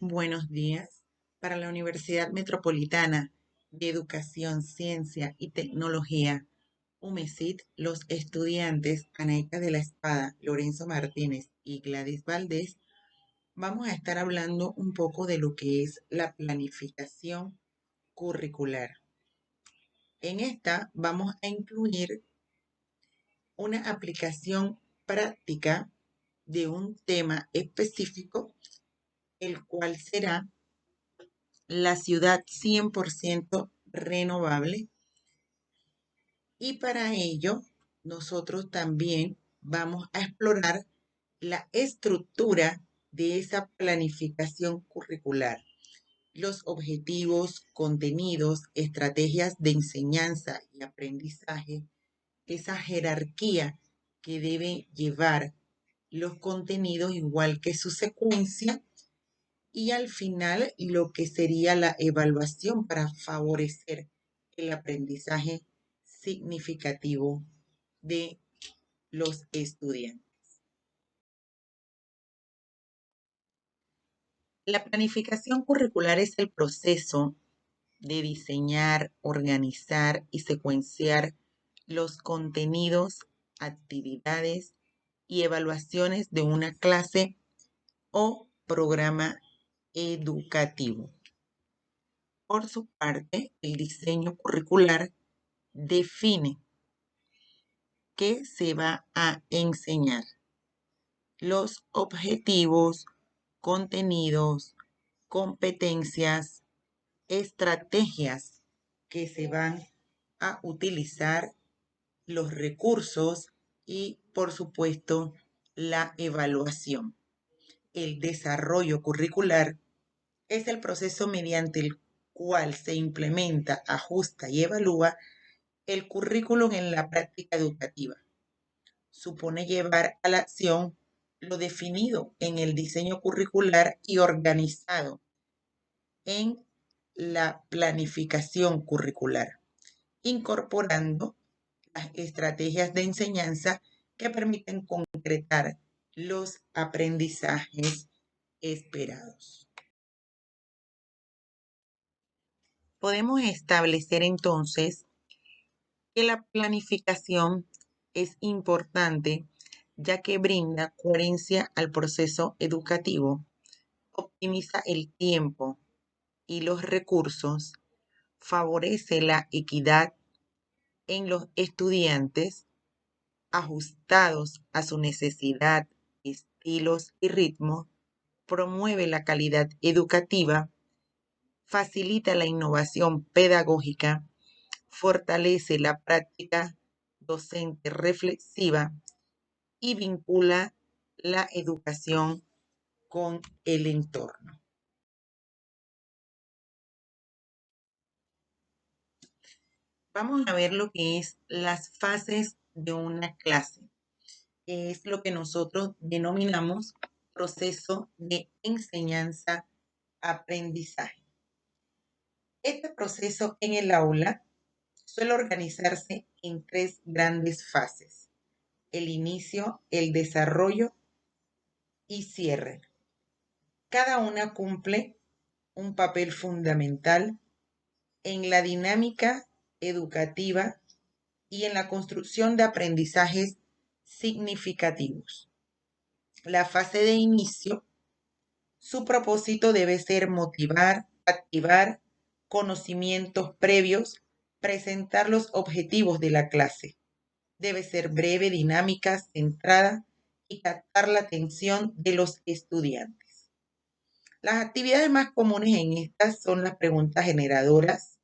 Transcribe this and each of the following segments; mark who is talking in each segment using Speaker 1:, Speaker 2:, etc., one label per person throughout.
Speaker 1: Buenos días. Para la Universidad Metropolitana de Educación, Ciencia y Tecnología, UMECIT, los estudiantes Anaíka de la Espada, Lorenzo Martínez y Gladys Valdés, vamos a estar hablando un poco de lo que es la planificación curricular. En esta vamos a incluir una aplicación práctica de un tema específico, el cual será la ciudad 100% renovable, y para ello nosotros también vamos a explorar la estructura de esa planificación curricular, los objetivos, contenidos, estrategias de enseñanza y aprendizaje, esa jerarquía que debe llevar los contenidos igual que su secuencia, y al final lo que sería la evaluación para favorecer el aprendizaje significativo de los estudiantes. La planificación curricular es el proceso de diseñar, organizar y secuenciar los contenidos, actividades y evaluaciones de una clase o programa educativo. Por su parte, el diseño curricular define qué se va a enseñar, los objetivos, contenidos, competencias, estrategias que se van a utilizar, los recursos y, por supuesto, la evaluación. El desarrollo curricular es el proceso mediante el cual se implementa, ajusta y evalúa el currículum en la práctica educativa. Supone llevar a la acción lo definido en el diseño curricular y organizado en la planificación curricular, incorporando las estrategias de enseñanza que permiten concretar los aprendizajes esperados. Podemos establecer entonces que la planificación es importante ya que brinda coherencia al proceso educativo, optimiza el tiempo y los recursos, favorece la equidad en los estudiantes ajustados a su necesidad, estilos y ritmo, promueve la calidad educativa, facilita la innovación pedagógica, fortalece la práctica docente reflexiva y vincula la educación con el entorno. Vamos a ver lo que es las fases de una clase. Es lo que nosotros denominamos proceso de enseñanza-aprendizaje. Este proceso en el aula suele organizarse en tres grandes fases: el inicio, el desarrollo y cierre. Cada una cumple un papel fundamental en la dinámica educativa y en la construcción de aprendizajes significativos. La fase de inicio, su propósito debe ser motivar, activar conocimientos previos, presentar los objetivos de la clase. Debe ser breve, dinámica, centrada y captar la atención de los estudiantes. Las actividades más comunes en estas son las preguntas generadoras,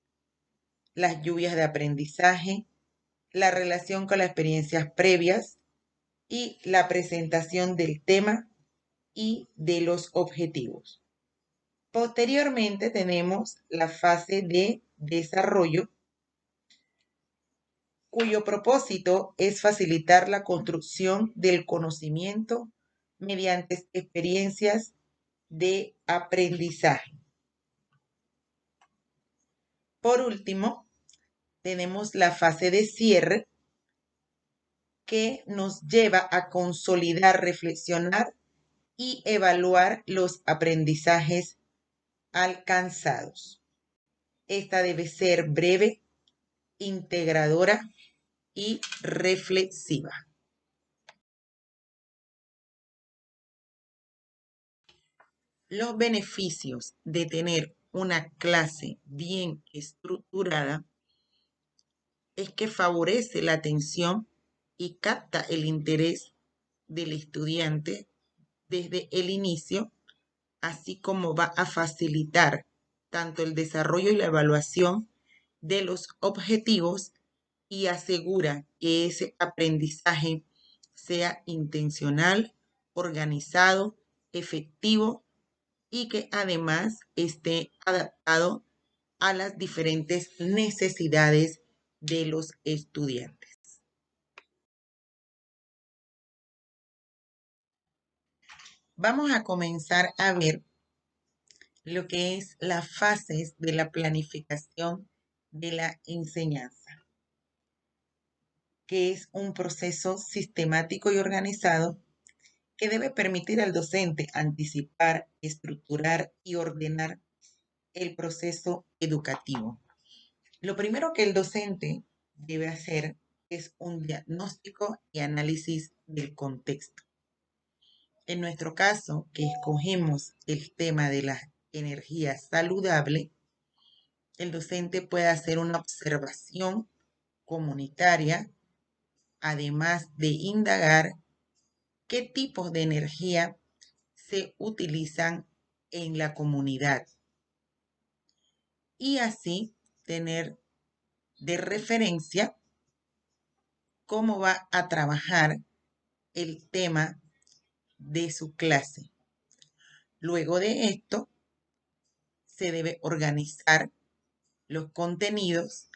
Speaker 1: las lluvias de aprendizaje, la relación con las experiencias previas y la presentación del tema y de los objetivos. Posteriormente tenemos la fase de desarrollo, cuyo propósito es facilitar la construcción del conocimiento mediante experiencias de aprendizaje. Por último, tenemos la fase de cierre, que nos lleva a consolidar, reflexionar y evaluar los aprendizajes alcanzados. Esta debe ser breve, integradora y reflexiva. Los beneficios de tener una clase bien estructurada es que favorece la atención y capta el interés del estudiante desde el inicio, así como va a facilitar tanto el desarrollo y la evaluación de los objetivos y asegura que ese aprendizaje sea intencional, organizado, efectivo y que además esté adaptado a las diferentes necesidades de los estudiantes. Vamos a comenzar a ver lo que es las fases de la planificación de la enseñanza, que es un proceso sistemático y organizado que debe permitir al docente anticipar, estructurar y ordenar el proceso educativo. Lo primero que el docente debe hacer es un diagnóstico y análisis del contexto. En nuestro caso, que escogemos el tema de la energía saludable, el docente puede hacer una observación comunitaria, además de indagar qué tipos de energía se utilizan en la comunidad y así tener de referencia cómo va a trabajar el tema de su clase. Luego de esto, se debe organizar los contenidos,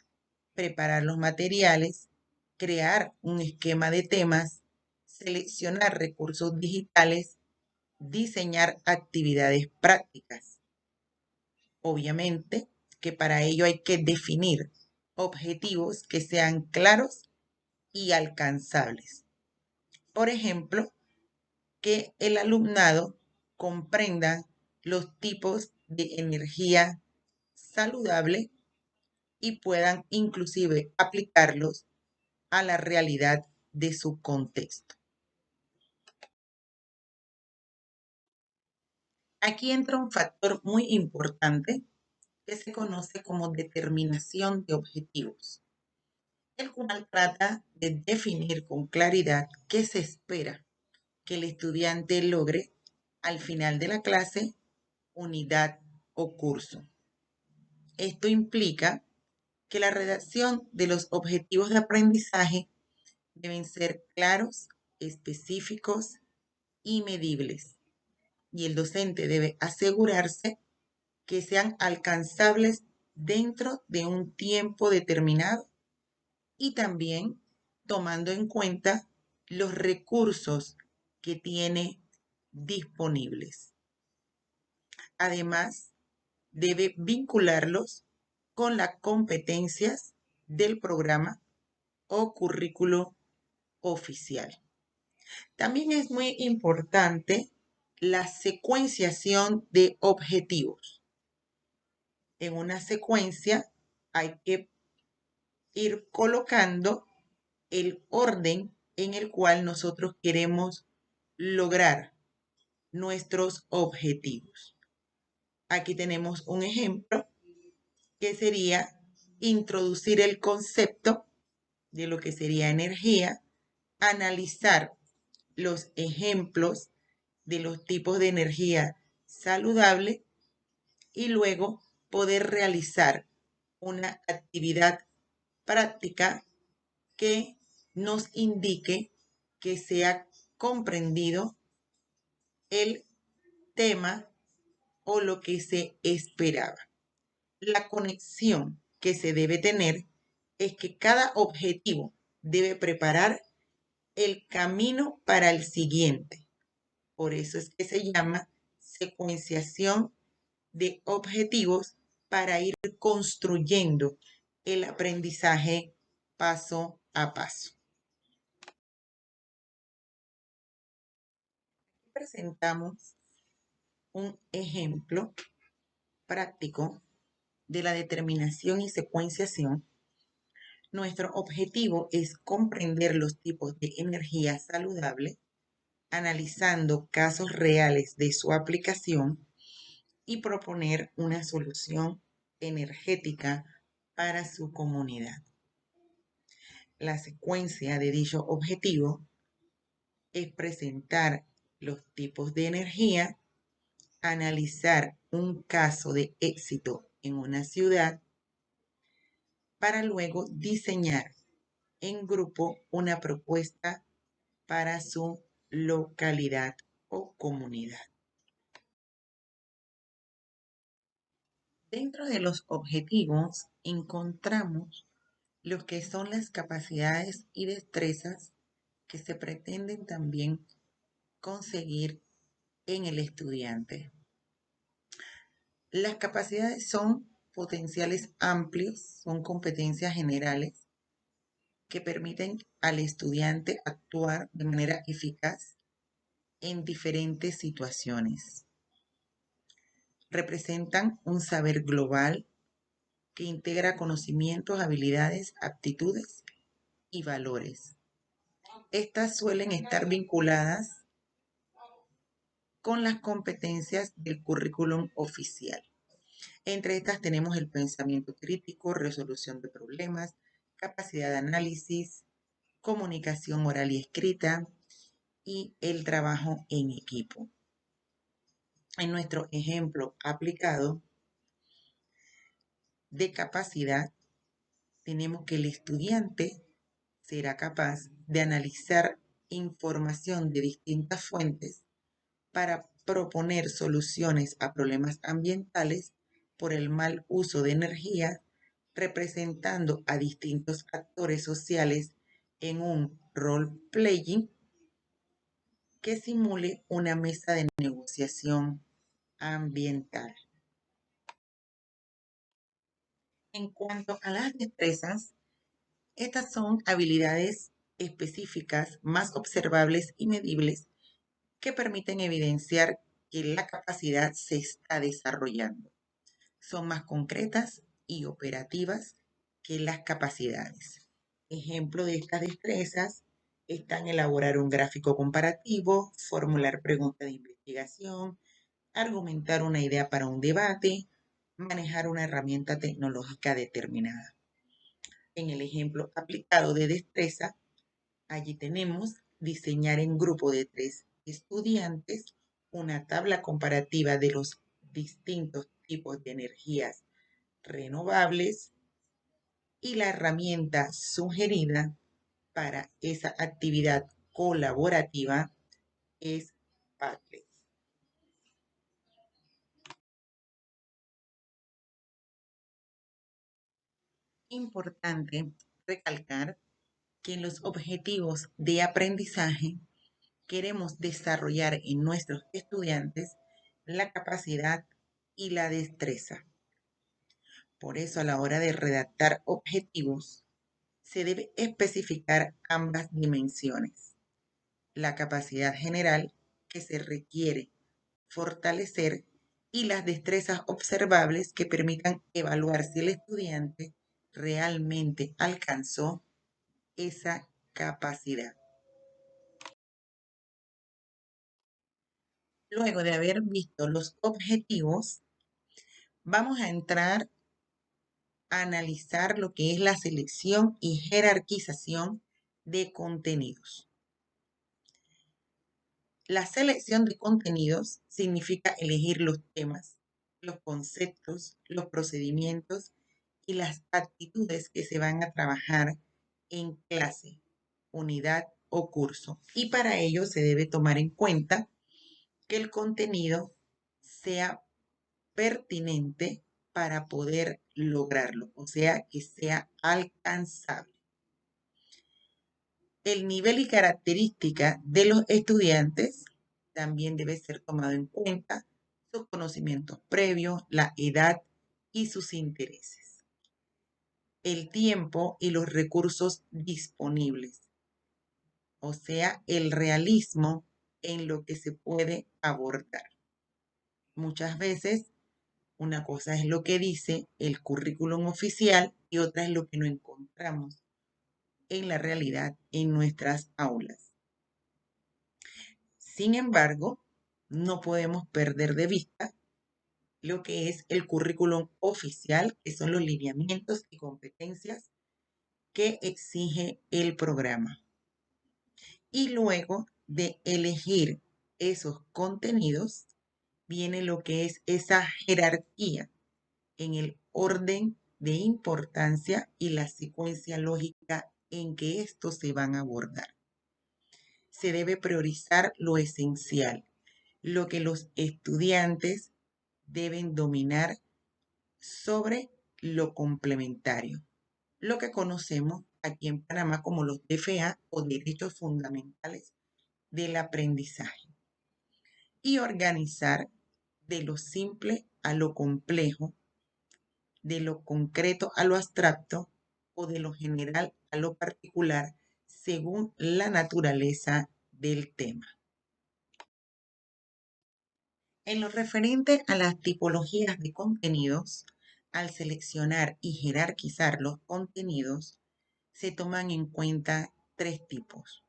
Speaker 1: preparar los materiales, crear un esquema de temas, seleccionar recursos digitales, diseñar actividades prácticas. Obviamente que para ello hay que definir objetivos que sean claros y alcanzables. Por ejemplo, que el alumnado comprenda los tipos de energía saludable y puedan inclusive aplicarlos a la realidad de su contexto. Aquí entra un factor muy importante que se conoce como determinación de objetivos, el cual trata de definir con claridad qué se espera que el estudiante logre al final de la clase, unidad o curso. Esto implica que la redacción de los objetivos de aprendizaje deben ser claros, específicos y medibles. Y el docente debe asegurarse que sean alcanzables dentro de un tiempo determinado y también tomando en cuenta los recursos que tiene disponibles. Además, debe vincularlos con las competencias del programa o currículo oficial. También es muy importante la secuenciación de objetivos. En una secuencia hay que ir colocando el orden en el cual nosotros queremos lograr nuestros objetivos. Aquí tenemos un ejemplo que sería introducir el concepto de lo que sería energía, analizar los ejemplos de los tipos de energía saludable y luego poder realizar una actividad práctica que nos indique que se ha comprendido el tema o lo que se esperaba. La conexión que se debe tener es que cada objetivo debe preparar el camino para el siguiente. Por eso es que se llama secuenciación de objetivos para ir construyendo el aprendizaje paso a paso. Presentamos un ejemplo práctico de la determinación y secuenciación, nuestro objetivo es comprender los tipos de energía saludable, analizando casos reales de su aplicación y proponer una solución energética para su comunidad. La secuencia de dicho objetivo es presentar los tipos de energía, analizar un caso de éxito en una ciudad, para luego diseñar en grupo una propuesta para su localidad o comunidad. Dentro de los objetivos encontramos lo que son las capacidades y destrezas que se pretenden también conseguir en el estudiante. Las capacidades son potenciales amplios, son competencias generales que permiten al estudiante actuar de manera eficaz en diferentes situaciones. Representan un saber global que integra conocimientos, habilidades, aptitudes y valores. Estas suelen estar vinculadas con las competencias del currículum oficial. Entre estas tenemos el pensamiento crítico, resolución de problemas, capacidad de análisis, comunicación oral y escrita y el trabajo en equipo. En nuestro ejemplo aplicado de capacidad, tenemos que el estudiante será capaz de analizar información de distintas fuentes para proponer soluciones a problemas ambientales por el mal uso de energía, representando a distintos actores sociales en un role-playing que simule una mesa de negociación ambiental. En cuanto a las destrezas, estas son habilidades específicas más observables y medibles que permiten evidenciar que la capacidad se está desarrollando. Son más concretas y operativas que las capacidades. Ejemplo de estas destrezas están elaborar un gráfico comparativo, formular preguntas de investigación, argumentar una idea para un debate, manejar una herramienta tecnológica determinada. En el ejemplo aplicado de destreza, allí tenemos diseñar en grupo de 3 estudiantes una tabla comparativa de los distintos tipos de energías renovables y la herramienta sugerida para esa actividad colaborativa es Padlet. Importante recalcar que en los objetivos de aprendizaje queremos desarrollar en nuestros estudiantes la capacidad y la destreza. Por eso, a la hora de redactar objetivos, se debe especificar ambas dimensiones. La capacidad general que se requiere fortalecer y las destrezas observables que permitan evaluar si el estudiante realmente alcanzó esa capacidad. Luego de haber visto los objetivos, vamos a entrar a analizar lo que es la selección y jerarquización de contenidos. La selección de contenidos significa elegir los temas, los conceptos, los procedimientos y las actitudes que se van a trabajar en clase, unidad o curso. Y para ello se debe tomar en cuenta que el contenido sea pertinente para poder lograrlo, o sea, que sea alcanzable. El nivel y característica de los estudiantes también debe ser tomado en cuenta, sus conocimientos previos, la edad y sus intereses. El tiempo y los recursos disponibles, o sea, el realismo en lo que se puede abordar. Muchas veces Una cosa es lo que dice el currículum oficial y otra es lo que nos encontramos en la realidad en nuestras aulas. Sin embargo, no podemos perder de vista lo que es el currículum oficial, que son los lineamientos y competencias que exige el programa. Y luego de elegir esos contenidos, viene lo que es esa jerarquía en el orden de importancia y la secuencia lógica en que estos se van a abordar. Se debe priorizar lo esencial, lo que los estudiantes deben dominar sobre lo complementario, lo que conocemos aquí en Panamá como los DFA o derechos fundamentales del aprendizaje, y organizar de lo simple a lo complejo, de lo concreto a lo abstracto o de lo general a lo particular según la naturaleza del tema. En lo referente a las tipologías de contenidos, al seleccionar y jerarquizar los contenidos, se toman en cuenta tres tipos.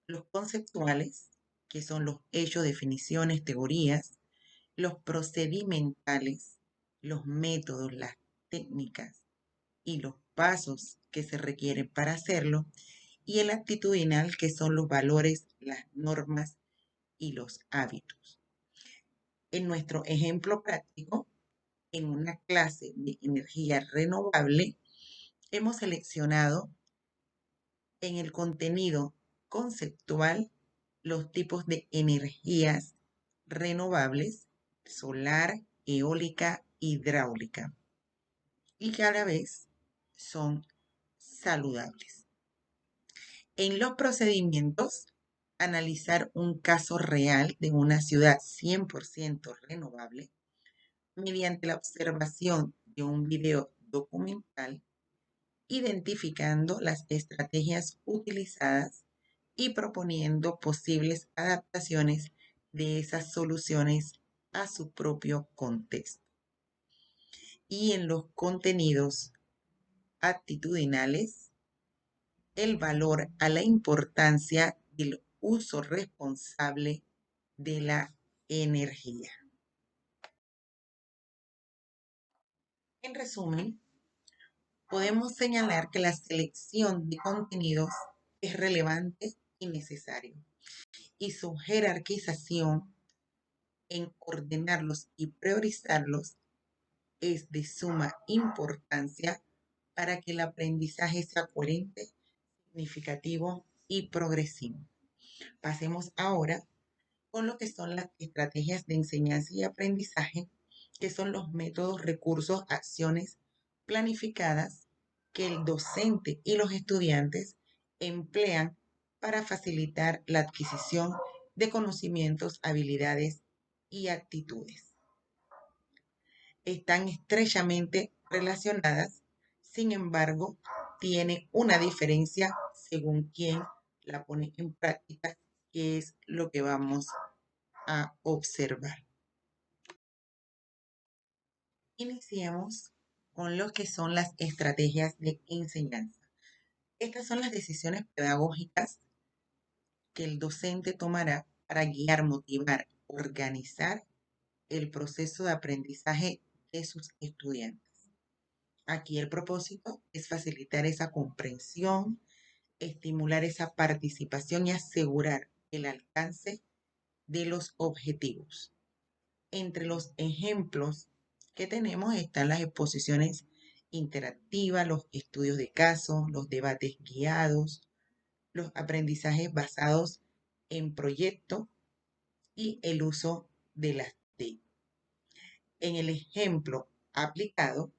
Speaker 1: Los conceptuales, que son los hechos, definiciones, teorías; los procedimentales, los métodos, las técnicas y los pasos que se requieren para hacerlo; y el actitudinal, que son los valores, las normas y los hábitos. En nuestro ejemplo práctico, en una clase de energía renovable, hemos seleccionado en el contenido conceptual los tipos de energías renovables: solar, eólica, hidráulica, y que a la vez son saludables. En los procedimientos, analizar un caso real de una ciudad 100% renovable mediante la observación de un video documental, identificando las estrategias utilizadas y proponiendo posibles adaptaciones de esas soluciones a su propio contexto. Y en los contenidos actitudinales, el valor a la importancia del uso responsable de la energía. En resumen, podemos señalar que la selección de contenidos es relevante y necesario, y su jerarquización en ordenarlos y priorizarlos es de suma importancia para que el aprendizaje sea coherente, significativo y progresivo. Pasemos ahora con lo que son las estrategias de enseñanza y aprendizaje, que son los métodos, recursos, acciones planificadas que el docente y los estudiantes emplean para facilitar la adquisición de conocimientos, habilidades y actitudes. Están estrechamente relacionadas, sin embargo, tiene una diferencia según quién la pone en práctica, que es lo que vamos a observar. Iniciemos con lo que son las estrategias de enseñanza. Estas son las decisiones pedagógicas que el docente tomará para guiar, motivar, organizar el proceso de aprendizaje de sus estudiantes. Aquí el propósito es facilitar esa comprensión, estimular esa participación y asegurar el alcance de los objetivos. Entre los ejemplos que tenemos están las exposiciones interactivas, los estudios de caso, los debates guiados, los aprendizajes basados en proyectos y el uso de las TIC. En el ejemplo aplicado,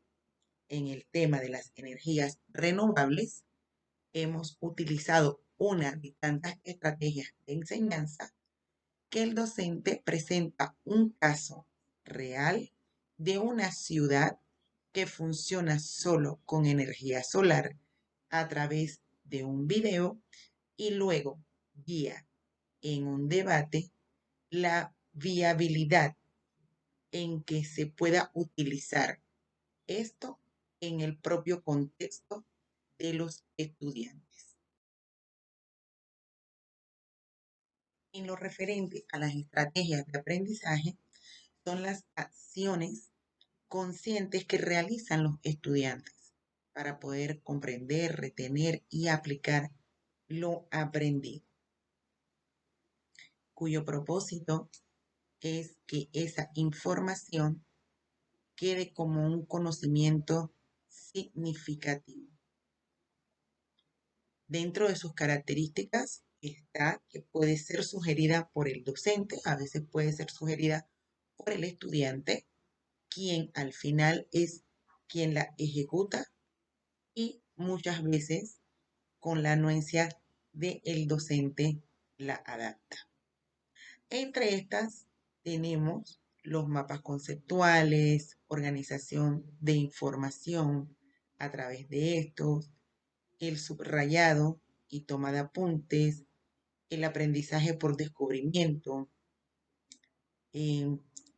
Speaker 1: en el tema de las energías renovables, hemos utilizado una de tantas estrategias de enseñanza que el docente presenta un caso real de una ciudad que funciona solo con energía solar a través de un video y luego guía en un debate la viabilidad en que se pueda utilizar esto en el propio contexto de los estudiantes. En lo referente a las estrategias de aprendizaje, son las acciones conscientes que realizan los estudiantes para poder comprender, retener y aplicar lo aprendido, cuyo propósito es que esa información quede como un conocimiento significativo. Dentro de sus características está que puede ser sugerida por el docente, a veces puede ser sugerida por el estudiante, quien al final es quien la ejecuta, y muchas veces con la anuencia del docente la adapta. Entre estas tenemos los mapas conceptuales, organización de información a través de estos, el subrayado y toma de apuntes, el aprendizaje por descubrimiento,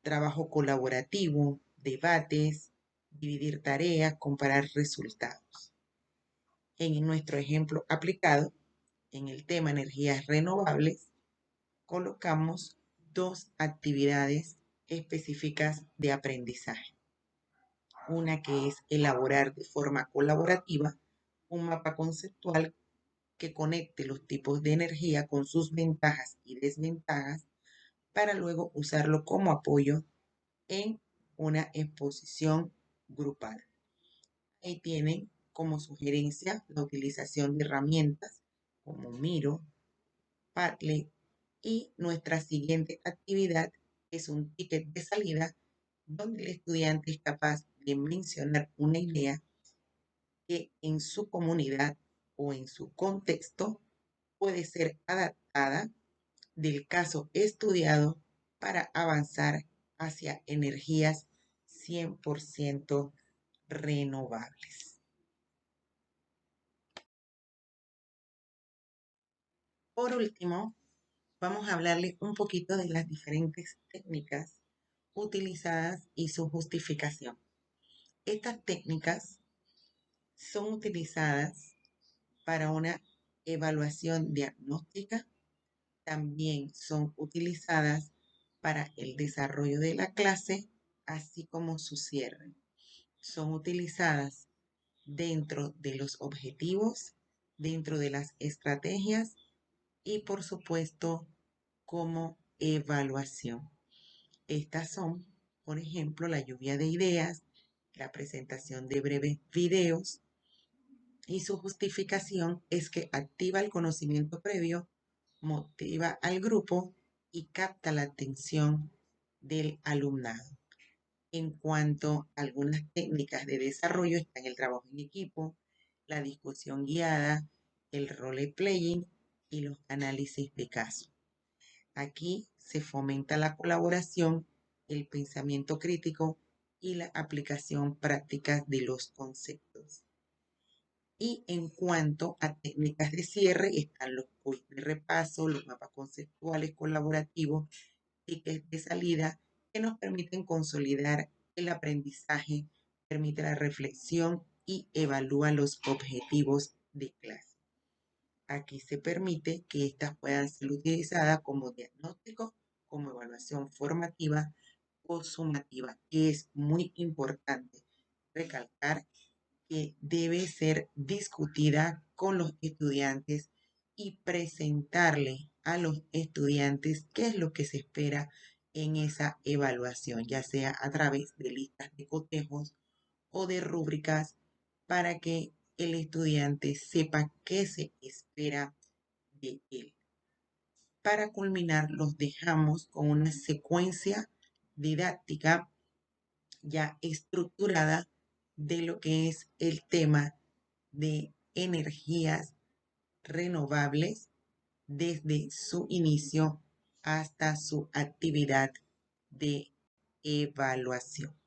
Speaker 1: trabajo colaborativo, debates, dividir tareas, comparar resultados. En nuestro ejemplo aplicado, en el tema energías renovables, colocamos dos actividades específicas de aprendizaje. Una que es elaborar de forma colaborativa un mapa conceptual que conecte los tipos de energía con sus ventajas y desventajas para luego usarlo como apoyo en una exposición grupal. Ahí tienen como sugerencia la utilización de herramientas como Miro, Padlet, y nuestra siguiente actividad es un ticket de salida donde el estudiante es capaz de mencionar una idea que en su comunidad o en su contexto puede ser adaptada del caso estudiado para avanzar hacia energías 100% renovables. Por último, vamos a hablarles un poquito de las diferentes técnicas utilizadas y su justificación. Estas técnicas son utilizadas para una evaluación diagnóstica, también son utilizadas para el desarrollo de la clase, así como su cierre. Son utilizadas dentro de los objetivos, dentro de las estrategias y, por supuesto, como evaluación. Estas son, por ejemplo, la lluvia de ideas, la presentación de breves videos, y su justificación es que activa el conocimiento previo, motiva al grupo y capta la atención del alumnado. En cuanto a algunas técnicas de desarrollo, están el trabajo en equipo, la discusión guiada, el role playing y los análisis de caso. Aquí se fomenta la colaboración, el pensamiento crítico y la aplicación práctica de los conceptos. Y en cuanto a técnicas de cierre, están los quiz de repaso, los mapas conceptuales colaborativos, tickets de salida, que nos permiten consolidar el aprendizaje, permite la reflexión y evalúa los objetivos de clase. Aquí se permite que estas puedan ser utilizadas como diagnóstico, como evaluación formativa o sumativa. Y es muy importante recalcar que debe ser discutida con los estudiantes y presentarle a los estudiantes qué es lo que se espera en esa evaluación, ya sea a través de listas de cotejos o de rúbricas, para que el estudiante sepa qué se espera de él. Para culminar, los dejamos con una secuencia didáctica ya estructurada de lo que es el tema de energías renovables desde su inicio hasta su actividad de evaluación.